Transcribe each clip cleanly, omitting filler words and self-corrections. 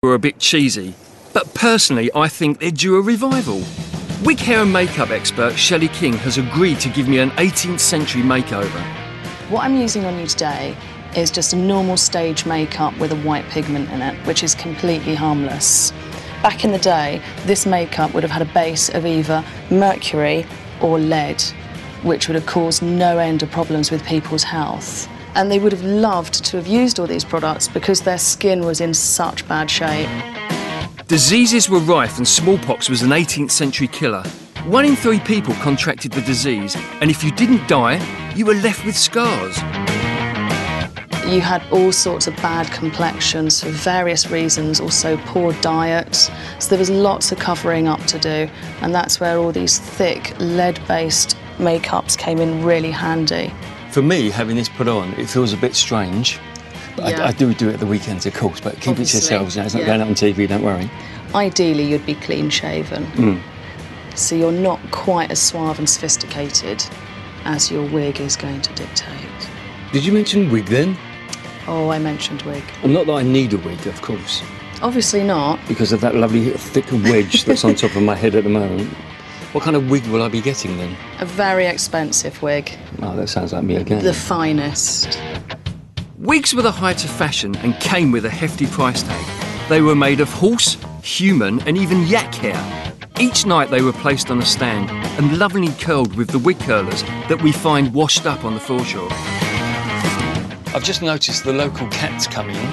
were a bit cheesy, but personally I think they're due a revival. Wig hair and makeup expert Shelley King has agreed to give me an 18th century makeover. What I'm using on you today is just a normal stage makeup with a white pigment in it, which is completely harmless. Back in the day, this makeup would have had a base of either mercury or lead, which would have caused no end of problems with people's health. And they would have loved to have used all these products because their skin was in such bad shape. Diseases were rife and smallpox was an 18th century killer. 1 in 3 people contracted the disease, and if you didn't die, you were left with scars. You had all sorts of bad complexions for various reasons, also poor diet. So there was lots of covering up to do, and that's where all these thick, lead-based makeups came in really handy. For me, having this put on, it feels a bit strange. But Yeah. I do it at the weekends, of course, but keep Obviously, it to yourselves. It's not yeah. going out on TV, don't worry. Ideally, you'd be clean-shaven. So you're not quite as suave and sophisticated as your wig is going to dictate. Did you mention wig then? Oh, I mentioned wig. Well, not that I need a wig, of course, Obviously not. because of that lovely thick wedge that's on top of my head at the moment. What kind of wig will I be getting then? A very expensive wig. Oh, that sounds like me again. The finest. Wigs were the height of fashion and came with a hefty price tag. They were made of horse, human and even yak hair. Each night they were placed on a stand and lovingly curled with the wig curlers that we find washed up on the foreshore. I've just noticed the local cat's coming in.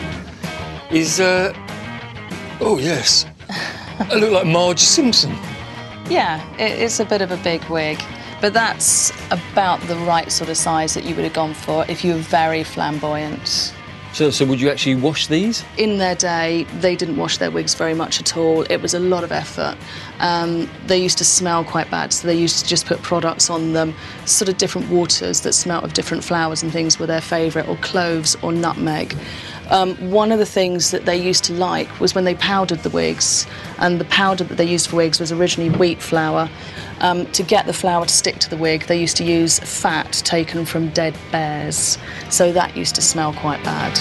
Oh yes, I look like Marge Simpson. Yeah, it's a bit of a big wig, but that's about the right sort of size that you would have gone for if you were very flamboyant. So would you actually wash these? In their day, they didn't wash their wigs very much at all. It was a lot of effort. They used to smell quite bad, so they used to just put products on them, sort of different waters that smelt of different flowers and things were their favourite, or cloves or nutmeg. One of the things that they used to like was when they powdered the wigs, and the powder that they used for wigs was originally wheat flour. To get the flour to stick to the wig, they used to use fat taken from dead bears, so that used to smell quite bad.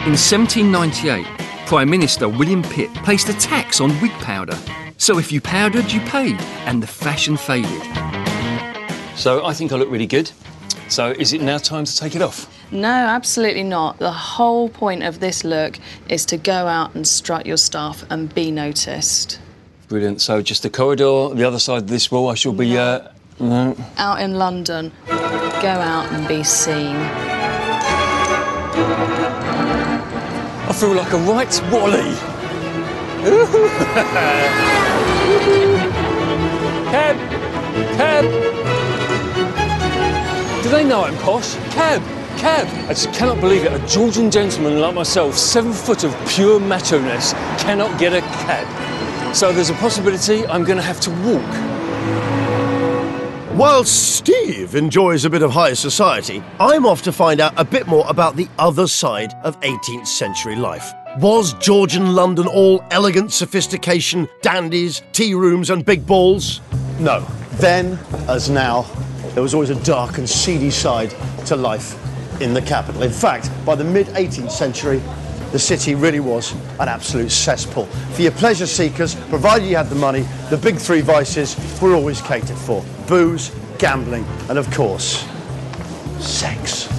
In 1798, Prime Minister William Pitt placed a tax on wig powder. So if you powdered, you paid, and the fashion faded. So I think I look really good. So is it now time to take it off? No, absolutely not. The whole point of this look is to go out and strut your stuff and be noticed. Brilliant. So just the corridor, the other side of this wall, I shall be, no. Out in London, go out and be seen. I feel like a right Wally. Cab! Cab! Do they know I'm posh? Cab! Cab! I just cannot believe it. A Georgian gentleman like myself, 7 foot of pure macho-ness, cannot get a cab. So there's a possibility I'm going to have to walk. While Steve enjoys a bit of high society, I'm off to find out a bit more about the other side of 18th century life. Was Georgian London all elegant sophistication, dandies, tea rooms and big balls? No. Then, as now, there was always a dark and seedy side to life in the capital. In fact, by the mid-18th century, the city really was an absolute cesspool. For your pleasure seekers, provided you had the money, the big 3 vices were always catered for. Booze, gambling, and of course, sex.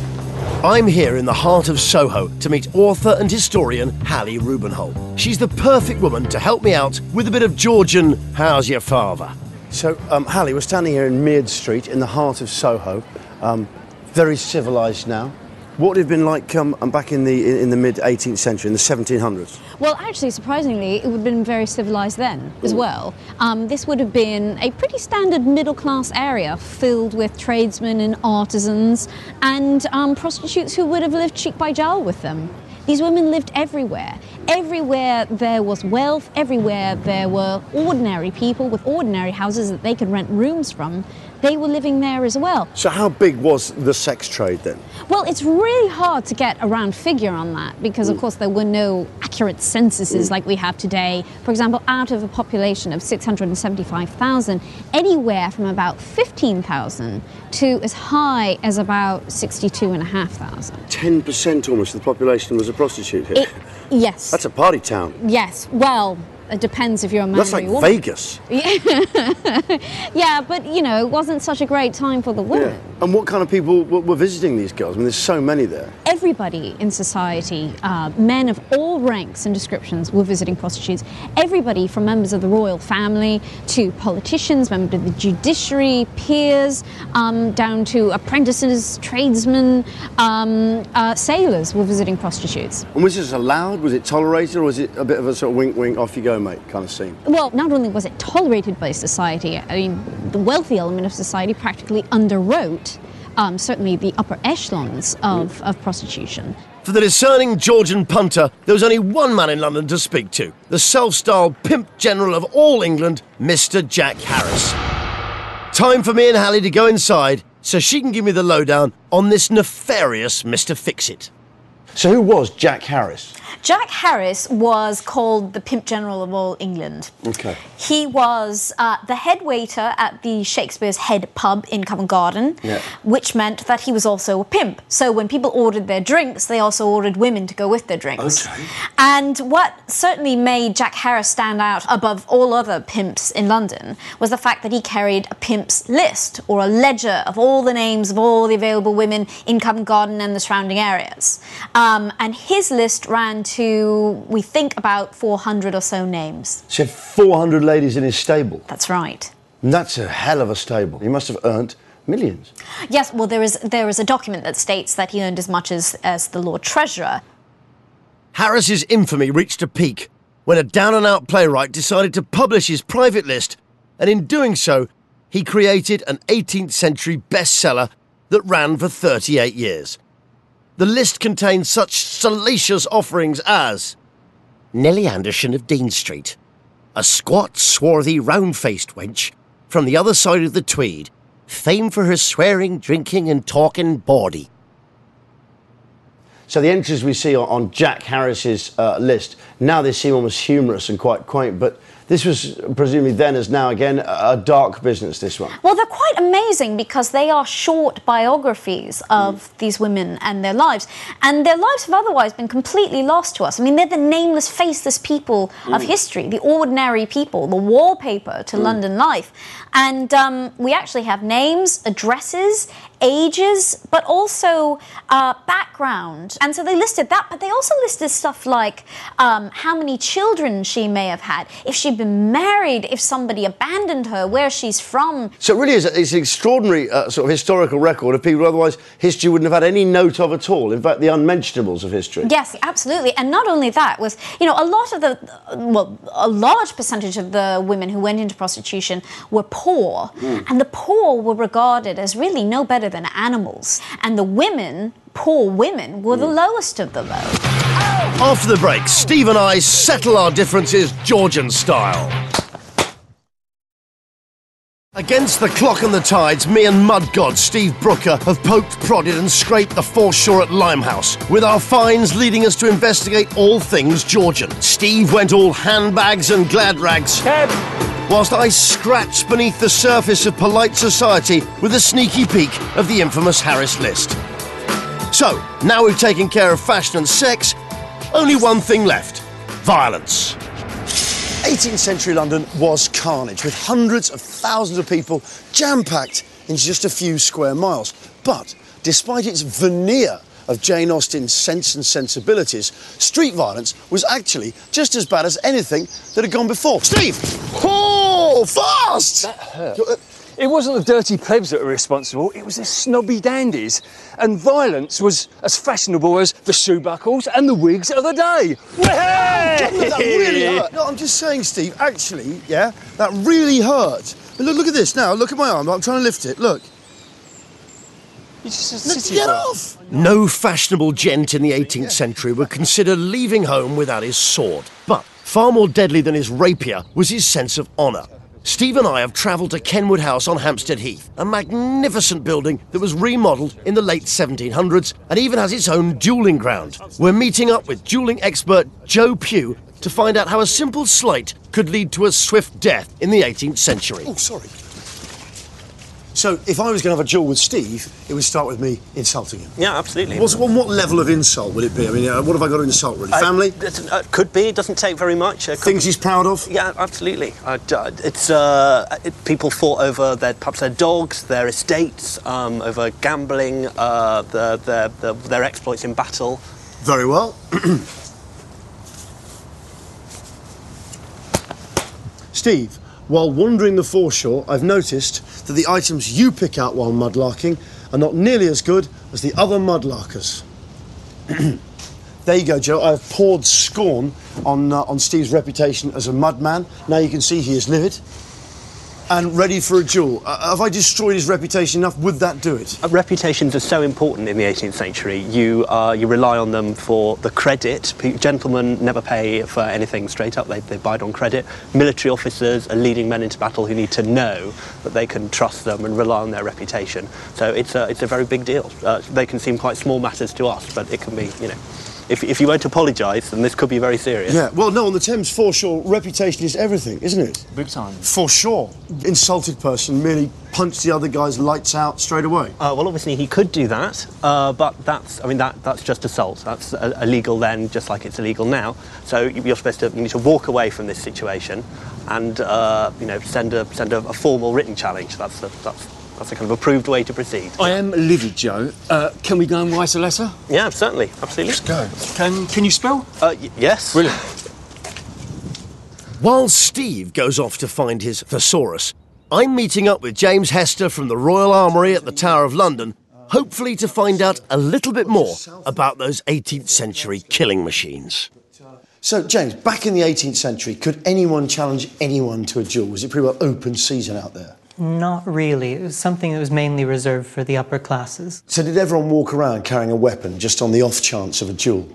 I'm here in the heart of Soho to meet author and historian Hallie Rubenhold. She's the perfect woman to help me out with a bit of Georgian how's your father. So, Hallie, we're standing here in Mead Street in the heart of Soho. Very civilised now. What would it have been like back in the mid-18th century, in the 1700s? Well, actually, surprisingly, it would have been very civilised then as well. This would have been a pretty standard middle-class area filled with tradesmen and artisans and prostitutes who would have lived cheek by jowl with them. These women lived everywhere. Everywhere there was wealth, everywhere there were ordinary people with ordinary houses that they could rent rooms from, they were living there as well. So how big was the sex trade then? Well, it's really hard to get a round figure on that because, of course, there were no accurate censuses like we have today. For example, out of a population of 675,000, anywhere from about 15,000 to as high as about 62,500. 10% almost of the population was a prostitute here. Yes. That's a party town. Yes. Well, it depends if you're a man That's or like a woman. Vegas. Yeah, but, you know, it wasn't such a great time for the women. Yeah. And what kind of people were visiting these girls? I mean, there's so many there. Everybody in society, men of all ranks and descriptions, were visiting prostitutes. Everybody from members of the royal family to politicians, members of the judiciary, peers, down to apprentices, tradesmen, sailors were visiting prostitutes. And was this allowed? Was it tolerated? Or was it a bit of a sort of wink, wink, off you go, mate kind of scene? Well, not only was it tolerated by society, I mean, the wealthy element of society practically underwrote certainly the upper echelons of prostitution. For the discerning Georgian punter, there was only one man in London to speak to, the self-styled pimp general of all England, Mr. Jack Harris. Time for me and Hallie to go inside so she can give me the lowdown on this nefarious Mr. Fix-It. So who was Jack Harris? Jack Harris was called the Pimp General of all England. Okay. He was the head waiter at the Shakespeare's Head pub in Covent Garden, which meant that he was also a pimp. So when people ordered their drinks, they also ordered women to go with their drinks. Okay. And what certainly made Jack Harris stand out above all other pimps in London was the fact that he carried a pimp's list, or a ledger of all the names of all the available women in Covent Garden and the surrounding areas. And his list ran to, we think, about 400 or so names. So he had 400 ladies in his stable? That's right. And that's a hell of a stable. He must have earned millions. Yes, well, there is a document that states that he earned as much as the Lord Treasurer. Harris's infamy reached a peak when a down-and-out playwright decided to publish his private list, and in doing so, he created an 18th century bestseller that ran for 38 years. The list contained such salacious offerings as Nellie Anderson of Dean Street, a squat, swarthy, round-faced wench from the other side of the Tweed, famed for her swearing, drinking and talking bawdy. So the entries we see on Jack Harris's list, now they seem almost humorous and quite quaint, but this was presumably then as now again a dark business, this one. Well, they're quite amazing because they are short biographies of these women and their lives. And their lives have otherwise been completely lost to us. I mean, they're the nameless, faceless people of history, the ordinary people, the wallpaper to London life. And we actually have names, addresses, ages, but also background. And so they listed that, but they also listed stuff like how many children she may have had, if she'd been married, if somebody abandoned her, where she's from. So it really is it's an extraordinary sort of historical record of people otherwise history wouldn't have had any note of at all. In fact, the unmentionables of history. Yes, absolutely. And not only that, was, you know, a lot of the, well, a large percentage of the women who went into prostitution were poor. And the poor were regarded as really no better than animals. And the women, poor women, were the lowest of the low. After the break, Steve and I settle our differences Georgian style. Against the clock and the tides, me and mud god Steve Brooker have poked, prodded and scraped the foreshore at Limehouse, with our finds leading us to investigate all things Georgian. Steve went all handbags and glad rags, whilst I scratched beneath the surface of polite society with a sneaky peek of the infamous Harris list. So, now we've taken care of fashion and sex, only one thing left: violence. 18th century London was carnage, with hundreds of thousands of people jam-packed in just a few square miles. But despite its veneer of Jane Austen's Sense and Sensibilities, street violence was actually just as bad as anything that had gone before. Steve! Oh, fast! That hurt. It wasn't the dirty plebs that were responsible, it was the snobby dandies. And violence was as fashionable as the shoe buckles and the wigs of the day. That really hurt. No, I'm just saying, Steve, actually, yeah, that really hurt. Look at this now, look at my arm, I'm trying to lift it, look. Get off! No fashionable gent in the 18th century would consider leaving home without his sword. But far more deadly than his rapier was his sense of honour. Steve and I have travelled to Kenwood House on Hampstead Heath, a magnificent building that was remodelled in the late 1700s and even has its own duelling ground. We're meeting up with duelling expert Joe Pugh to find out how a simple slight could lead to a swift death in the 18th century. Oh, sorry. So, if I was going to have a duel with Steve, it would start with me insulting him. Yeah, absolutely. What level of insult would it be? I mean, what have I got to insult, really? Family? Could be. It doesn't take very much. Things he's proud of? Yeah, absolutely. People fought over perhaps their dogs, their estates, over gambling, their exploits in battle. Very well. Steve, while wandering the foreshore, I've noticed that the items you pick out while mudlarking are not nearly as good as the other mudlarkers. There you go, Joe. I've poured scorn on Steve's reputation as a mudman. Now you can see he is livid and ready for a duel. Have I destroyed his reputation enough? Would that do it? Reputations are so important in the 18th century. You rely on them for the credit. Gentlemen never pay for anything straight up. They bide on credit. Military officers are leading men into battle who need to know that they can trust them and rely on their reputation. So it's a very big deal. They can seem quite small matters to us, but it can be, you know, if you won't apologise, then this could be very serious. Yeah, well, no, on the Thames foreshore, reputation is everything, isn't it? Big time. For sure. Insulted person merely punched the other guy's lights out straight away. Well, obviously he could do that, but that's just assault. That's illegal then, just like it's illegal now. So you need to walk away from this situation and send a formal written challenge. That's a kind of approved way to proceed. I am livid, Joe. Can we go and write a letter? Yeah, certainly, absolutely. Let's go. Can you spell? Yes. Brilliant. While Steve goes off to find his thesaurus, I'm meeting up with James Hester from the Royal Armoury at the Tower of London, hopefully to find out a little bit more about those 18th century killing machines. So, James, back in the 18th century, could anyone challenge anyone to a duel? Was it pretty well open season out there? Not really. It was something that was mainly reserved for the upper classes. So did everyone walk around carrying a weapon just on the off chance of a duel?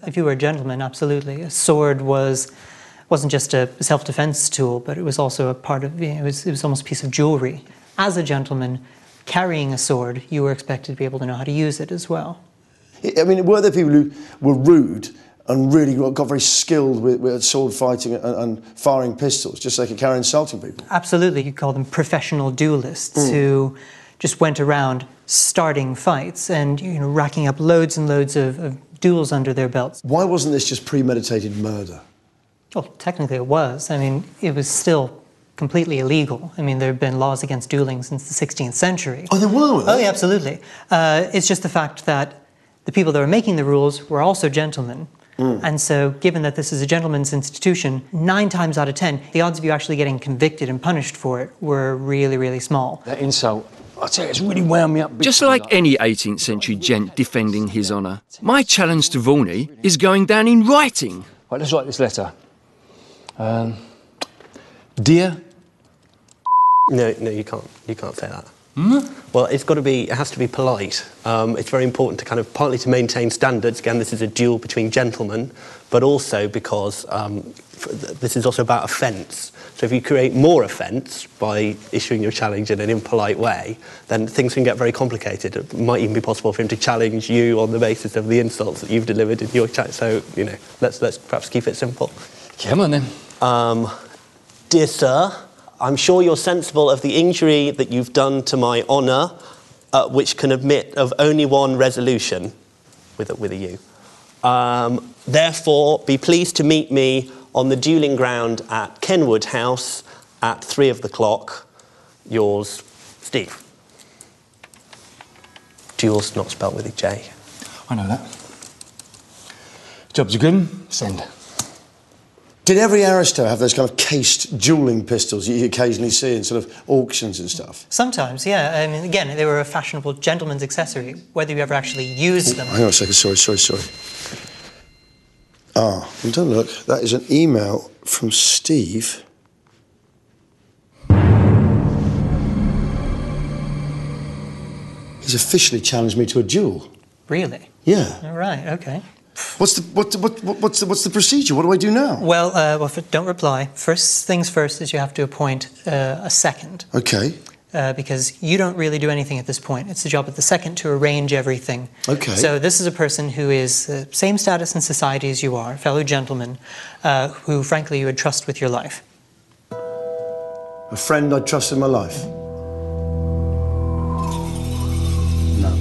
If you were a gentleman, absolutely. A sword wasn't just a self-defense tool, but it was also a part of, it was almost a piece of jewelry. As a gentleman, carrying a sword, you were expected to be able to know how to use it as well. I mean, were there people who were rude and really got very skilled with sword fighting and firing pistols just so they could carry insulting people? Absolutely. You call them professional duelists who just went around starting fights and racking up loads and loads of duels under their belts. Why wasn't this just premeditated murder? Well, technically it was. I mean, it was still completely illegal. I mean, there have been laws against dueling since the 16th century. Oh, there were? Oh, yeah, absolutely. It's just the fact that the people that were making the rules were also gentlemen. And so, given that this is a gentleman's institution, 9 times out of 10, the odds of you actually getting convicted and punished for it were really, really small. That insult, I tell you, it's really wound me up. Just like any 18th century gent defending his honour, my challenge to Vaughan is going down in writing. Right, let's write this letter. Dear... No, you can't say that. Well, it has to be polite. It's very important to partly to maintain standards. Again, this is a duel between gentlemen, but also because this is also about offence. So if you create more offence by issuing your challenge in an impolite way, then things can get very complicated. It might even be possible for him to challenge you on the basis of the insults that you've delivered in your chat. So, let's perhaps keep it simple. Come on, then. Dear Sir, I'm sure you're sensible of the injury that you've done to my honour, which can admit of only one resolution, with a U. Therefore, be pleased to meet me on the duelling ground at Kenwood House at 3 o'clock. Yours, Steve. Duel's not spelt with a J. I know that. Jobs are good. Send. Did every aristo have those kind of cased duelling pistols you occasionally see in sort of auctions and stuff? Sometimes, yeah. I mean, again, they were a fashionable gentleman's accessory. Whether you ever actually used them... Hang on a second, sorry. Well, don't look. That is an email from Steve. He's officially challenged me to a duel. Really? Yeah. All right, OK. What's the procedure? What do I do now? Well, don't reply. First things first is you have to appoint a second. Okay. Because you don't really do anything at this point. It's the job of the second to arrange everything. Okay. So this is a person who is the same status in society as you are, fellow gentleman, who, frankly, you would trust with your life. A friend I'd trust in my life? No.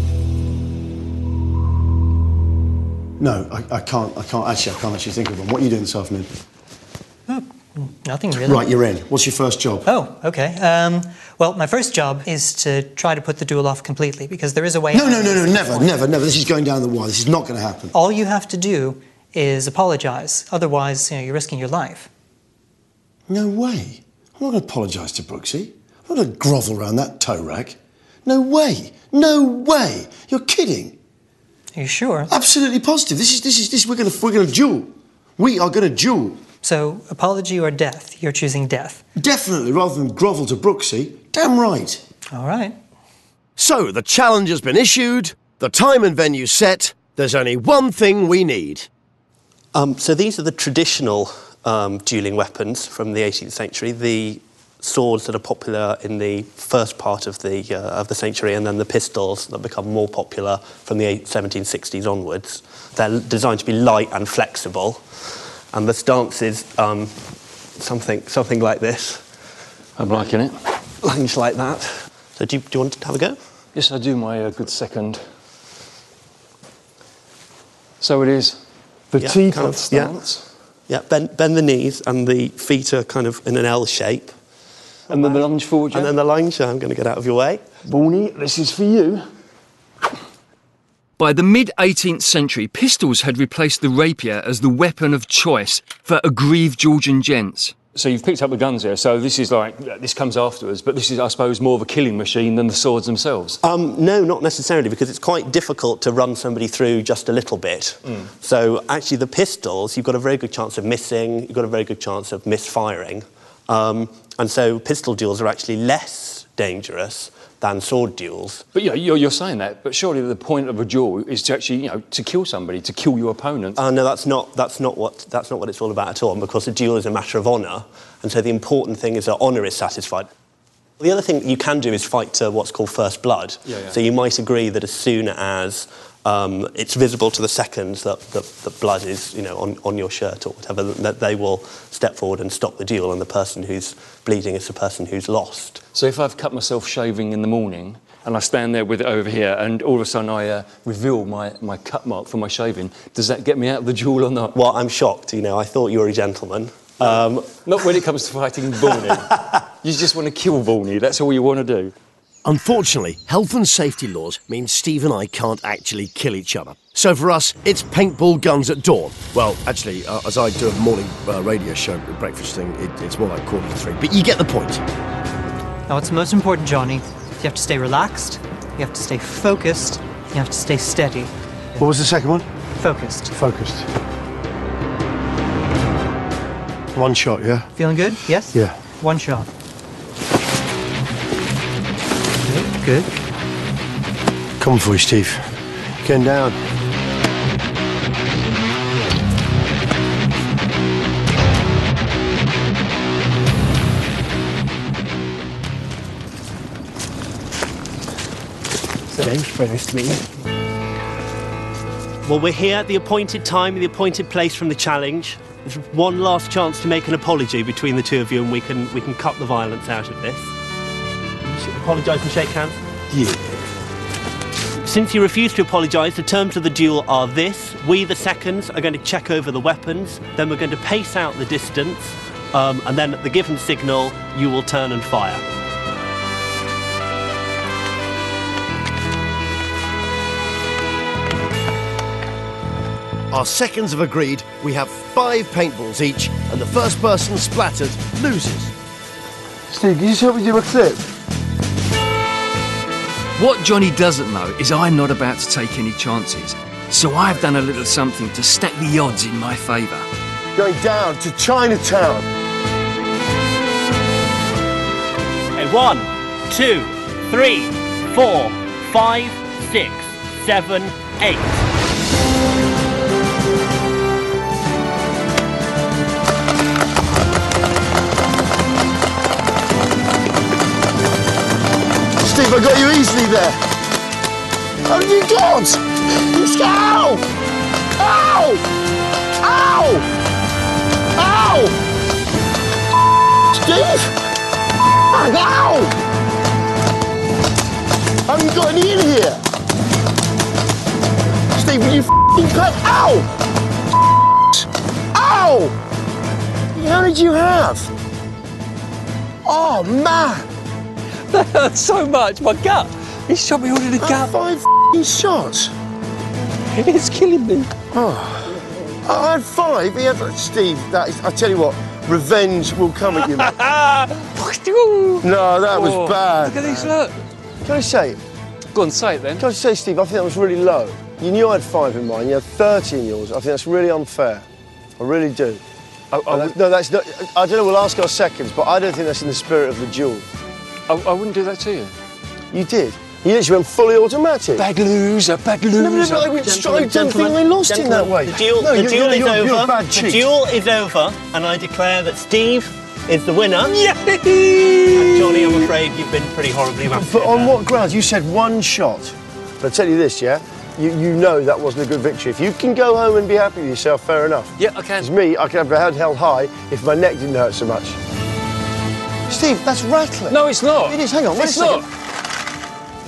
No, I can't actually think of one. What are you doing this afternoon? Oh, nothing really. Right, you're in. What's your first job? Oh, okay. Well, my first job is to try to put the duel off completely, because there is a way... No, never. This is going down the wire. This is not going to happen. All you have to do is apologise. Otherwise, you're risking your life. No way. I'm not going to apologise to Brooksy. I'm not going to grovel around that toe rag. No way. No way. You're kidding. Are you sure? Absolutely positive. We're going to duel. We are going to duel. So, apology or death? You're choosing death. Definitely, rather than grovel to Brooksy. Damn right. All right. So, the challenge has been issued, the time and venue set, there's only one thing we need. So these are the traditional duelling weapons from the 18th century, the swords that are popular in the first part of the century, and then the pistols that become more popular from the 1760s onwards. They're designed to be light and flexible, and the stance is something like this. I'm liking it. Lunge like that. So do you want to have a go? Yes, I do, my good second. So it is the teapot stance. Yeah, bend the knees, and the feet are kind of in an L shape. And then the lunge forward, And then the lunge, I'm going to get out of your way. Vaughanie, this is for you. By the mid-18th century, pistols had replaced the rapier as the weapon of choice for aggrieved Georgian gents. So you've picked up the guns here, so this is like, this comes afterwards, but this is, I suppose, more of a killing machine than the swords themselves. No, not necessarily, because it's quite difficult to run somebody through just a little bit. So actually the pistols, you've got a very good chance of missing, you've got a very good chance of misfiring. And so pistol duels are actually less dangerous than sword duels. But yeah, you're saying that, but surely the point of a duel is to actually, to kill somebody, to kill your opponent. No, that's not what it's all about at all, because a duel is a matter of honour, and so the important thing is that honour is satisfied. The other thing you can do is fight to what's called first blood. So you might agree that as soon as it's visible to the seconds that blood is, on your shirt or whatever, that they will step forward and stop the duel, and the person who's bleeding is the person who's lost. So if I've cut myself shaving in the morning, and I stand there with it over here, and all of a sudden I reveal my cut mark for my shaving, does that get me out of the duel or not? Well, I'm shocked, I thought you were a gentleman. Not when it comes to fighting Vaughanie. You just want to kill Vaughanie, that's all you want to do. Unfortunately, health and safety laws mean Steve and I can't actually kill each other. So for us, it's paintball guns at dawn. Well, actually, as I do a morning radio show, breakfast thing, it's more like 2:45. But you get the point. Now, what's most important, Johnny, you have to stay relaxed, you have to stay focused, you have to stay steady. What was the second one? Focused. Focused. One shot, yeah? Feeling good? Yes? Yeah. One shot. Good. Coming for you, Steve. Getting down. Very nice to meet you. Well, we're here at the appointed time, the appointed place from the challenge. There's one last chance to make an apology between the two of you, and we can cut the violence out of this. You should apologise and shake hands. Yeah. Since you refuse to apologise, the terms of the duel are this. We, the seconds, are going to check over the weapons, then we're going to pace out the distance, and then at the given signal, you will turn and fire. Our seconds have agreed we have 5 paintballs each, and the first person splattered loses. Steve, can you just help me do a clip? What Johnny doesn't know is I'm not about to take any chances, so I've done a little something to stack the odds in my favour. Going down to Chinatown. Okay, 1, 2, 3, 4, 5, 6, 7, 8. Steve, I got you easily there. Oh, you God! Ow! Ow! Ow! Ow! Steve! Ow! Have you got any in here? Steve, will you f***ing play? Ow! Ow! How did you have? Oh, man! That hurt so much, my gut. He shot me all in the gut. 5 f***ing shots. It's killing me. Oh. I had 5. He had, Steve, that is, I tell you what, revenge will come at you, man. No, that was bad. Look at this, look. Can I say? Go on, say it then. Can I say, Steve, I think that was really low. You knew I had 5 in mine, you had 30 in yours. I think that's really unfair. I really do. No, that's not, I don't know, we'll ask our seconds, but I don't think that's in the spirit of the duel. I wouldn't do that to you. You did. You literally went fully automatic. Bad loser, bad loser. No, I went straight. I don't think I lost in that way. The duel, no, the duel is over. You're a bad cheat. The duel is over, and I declare that Steve is the winner. Yay! And Johnny, I'm afraid you've been pretty horribly massacred. But on what grounds? You said 1 shot. But I tell you this, yeah? You know that wasn't a good victory. If you can go home and be happy with yourself, fair enough. Yeah, I can. It's me, I could have my head held high if my neck didn't hurt so much. Steve, that's rattling. No, it's not. It is, hang on, wait a second.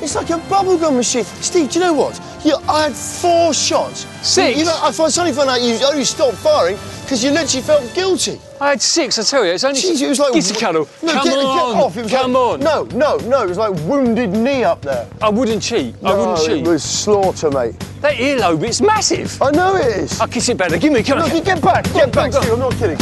It's like a bubblegum machine. Steve, do you know what? I had 4 shots. 6? You know, I suddenly found out you only stopped firing because you literally felt guilty. I had 6, I tell you. It's only... Jeez, it was like... Get a cuddle. No, Come get off. It was Come like, on. No, it was like wounded knee up there. I wouldn't cheat. No, I wouldn't cheat. It was slaughter, mate. That earlobe, it's massive. I know it is. I'll kiss it better. Give me, come on. Look, get back, Steve, I'm not kidding.